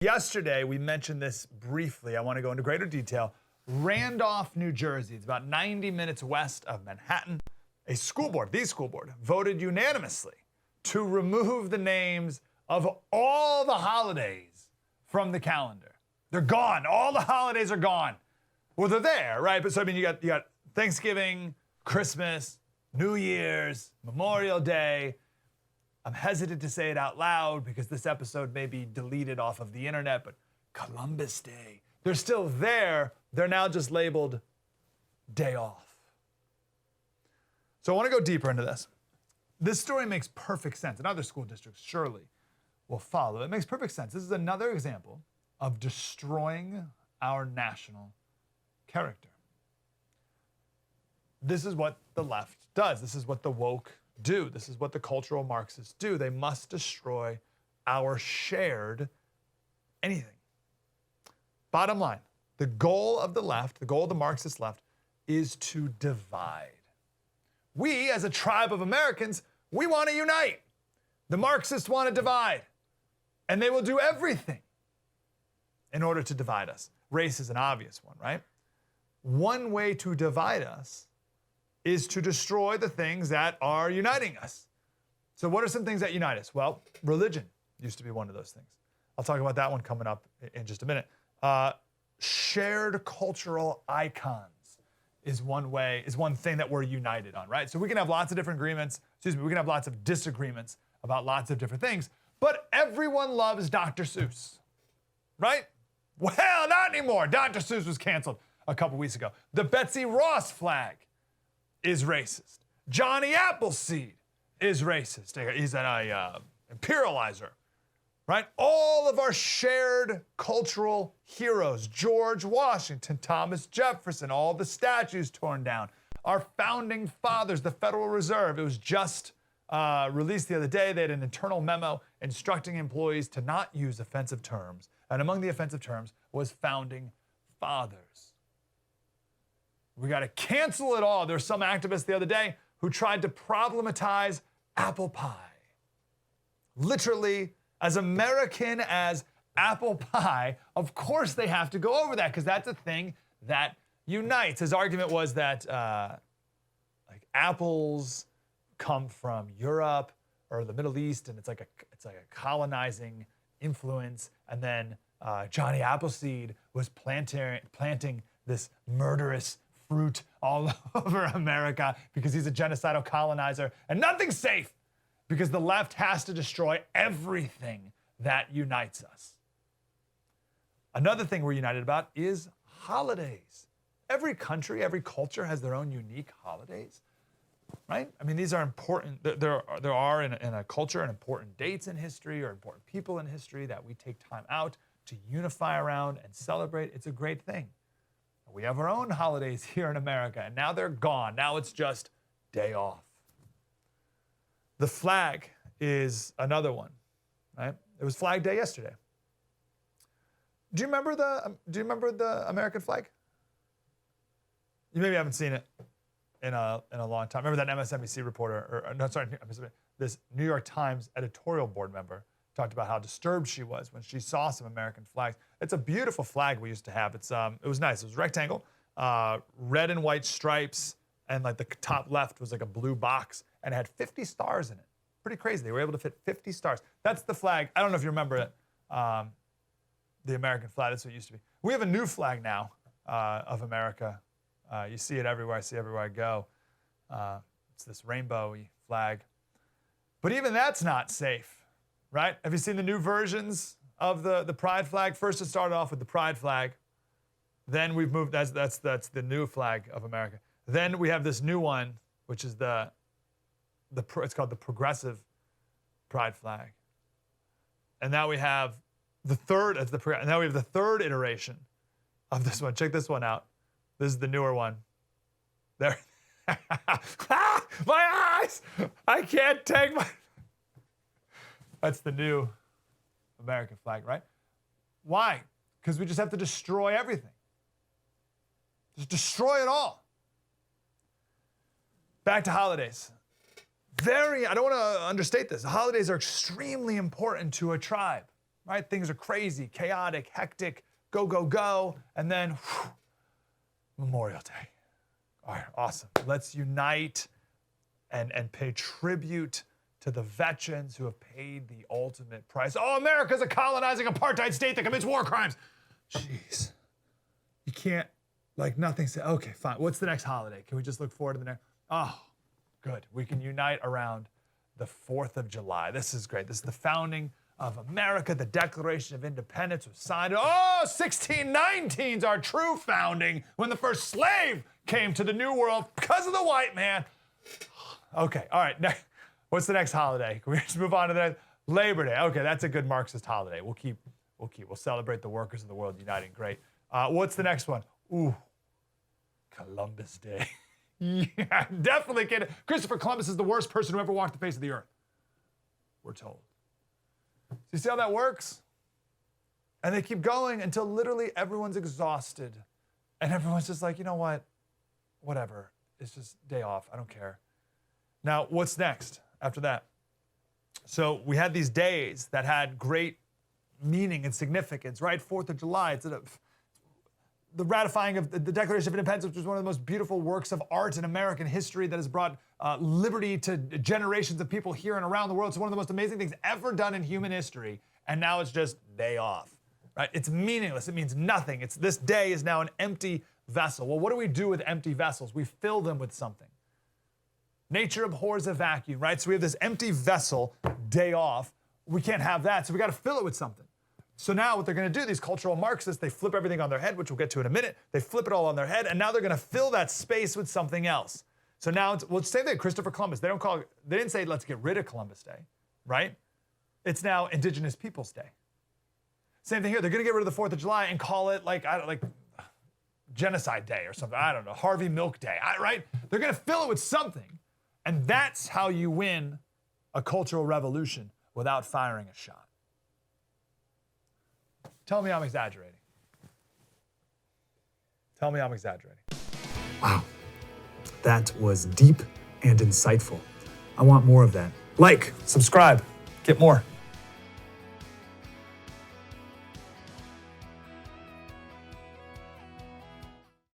Yesterday, we mentioned this briefly. I want to go into greater detail. Randolph, New Jersey. It's about 90 minutes west of Manhattan. The school board, voted unanimously to remove the names of all the holidays from the calendar. They're gone. All the holidays are gone. Well, they're there, right? But so, I mean, you got Thanksgiving, Christmas, New Year's, Memorial Day. I'm hesitant to say it out loud because this episode may be deleted off of the internet, but Columbus Day. They're still there. They're now just labeled day off. So I want to go deeper into this. This story makes perfect sense, and other school districts surely will follow. It makes perfect sense. This is another example of destroying our national character. This is what the left does. This is what the woke do. This is what the cultural Marxists do. They must destroy our shared anything. Bottom line, the goal of the left, the goal of the Marxist left, is to divide. We, as a tribe of Americans, we want to unite. The Marxists want to divide. And they will do everything in order to divide us. Race is an obvious one, right? One way to divide us is to destroy the things that are uniting us. So what are some things that unite us? Well, religion used to be one of those things. I'll talk about that one coming up in just a minute. Shared cultural icons is one thing that we're united on, right? So we can have lots of different agreements, we can have lots of disagreements about lots of different things, but everyone loves Dr. Suess, right? Well, not anymore. Dr. Suess was canceled a couple weeks ago. The Betsy Ross flag is racist. Johnny Appleseed is racist. He's an imperializer, right? All of our shared cultural heroes, George Washington, Thomas Jefferson, all the statues torn down, our founding fathers, the Federal Reserve. It was just released the other day. They had an internal memo instructing employees to not use offensive terms. And among the offensive terms was founding fathers. We got to cancel it all. There's some activist the other day who tried to problematize apple pie. Literally, as American as apple pie, of course they have to go over that because that's a thing that unites. His argument was that like apples come from Europe or the Middle East, and it's like a colonizing influence. And then Johnny Appleseed was planting this murderous fruit all over America because he's a genocidal colonizer, and nothing's safe because the left has to destroy everything that unites us. Another thing we're united about is holidays. Every country, every culture has their own unique holidays, right? I mean, these are important. There are in a culture and important dates in history or important people in history that we take time out to unify around and celebrate. It's a great thing. We have our own holidays here in America, and now they're gone. Now it's just day off. The flag is another one, right? It was Flag Day yesterday. Do you remember the American flag? You maybe haven't seen it in a long time. Remember that MSNBC reporter, this New York Times editorial board member talked about how disturbed she was when she saw some American flags. It's a beautiful flag we used to have. It was nice. It was a rectangle, red and white stripes, and like the top left was like a blue box, and it had 50 stars in it. Pretty crazy. They were able to fit 50 stars. That's the flag. I don't know if you remember it. The American flag. That's what it used to be. We have a new flag now of America. You see it everywhere. I see it everywhere I go. It's this rainbowy flag. But even that's not safe. Right? Have you seen the new versions of the pride flag? First, it started off with the pride flag. Then we've moved. That's the new flag of America. Then we have this new one, which is it's called the progressive pride flag. And now we have the third. Now we have the third iteration of this one. Check this one out. This is the newer one. There. My eyes! I can't take my. That's the new American flag, right? Why? Because we just have to destroy everything. Just destroy it all. Back to holidays. I don't want to understate this. Holidays are extremely important to a tribe, right? Things are crazy, chaotic, hectic, go, go, go, and then Memorial Day. All right, awesome. Let's unite and pay tribute to the veterans who have paid the ultimate price. Oh, America's a colonizing apartheid state that commits war crimes. Jeez. You can't, nothing say, okay, fine. What's the next holiday? Can we just look forward to the next? Oh, good. We can unite around the 4th of July. This is great. This is the founding of America. The Declaration of Independence was signed. Oh, 1619's our true founding, when the first slave came to the New World because of the white man. Okay, all right. What's the next holiday? Can we just move on to the next? Labor Day. Okay, that's a good Marxist holiday. We'll celebrate the workers of the world uniting. Great. What's the next one? Ooh, Columbus Day. Yeah, definitely. Christopher Columbus is the worst person who ever walked the face of the earth, we're told. So you see how that works? And they keep going until literally everyone's exhausted. And everyone's just like, you know what? Whatever. It's just day off. I don't care. Now, what's next after that? So we had these days that had great meaning and significance, right? 4th of July, it's the ratifying of the Declaration of Independence, which was one of the most beautiful works of art in American history that has brought liberty to generations of people here and around the world. It's one of the most amazing things ever done in human history. And now it's just day off, right? It's meaningless. It means nothing. This day is now an empty vessel. Well, what do we do with empty vessels? We fill them with something. Nature abhors a vacuum, right? So we have this empty vessel, day off. We can't have that, so we got to fill it with something. So now what they're going to do, these cultural Marxists, they flip everything on their head, which we'll get to in a minute. They flip it all on their head, and now they're going to fill that space with something else. So now, same thing, Christopher Columbus. They didn't say let's get rid of Columbus Day, right? It's now Indigenous Peoples Day. Same thing here. They're going to get rid of the 4th of July and call it like Genocide Day or something. I don't know, Harvey Milk Day, right? They're going to fill it with something. And that's how you win a cultural revolution without firing a shot. Tell me I'm exaggerating. Tell me I'm exaggerating. Wow, that was deep and insightful. I want more of that. Like, subscribe, get more.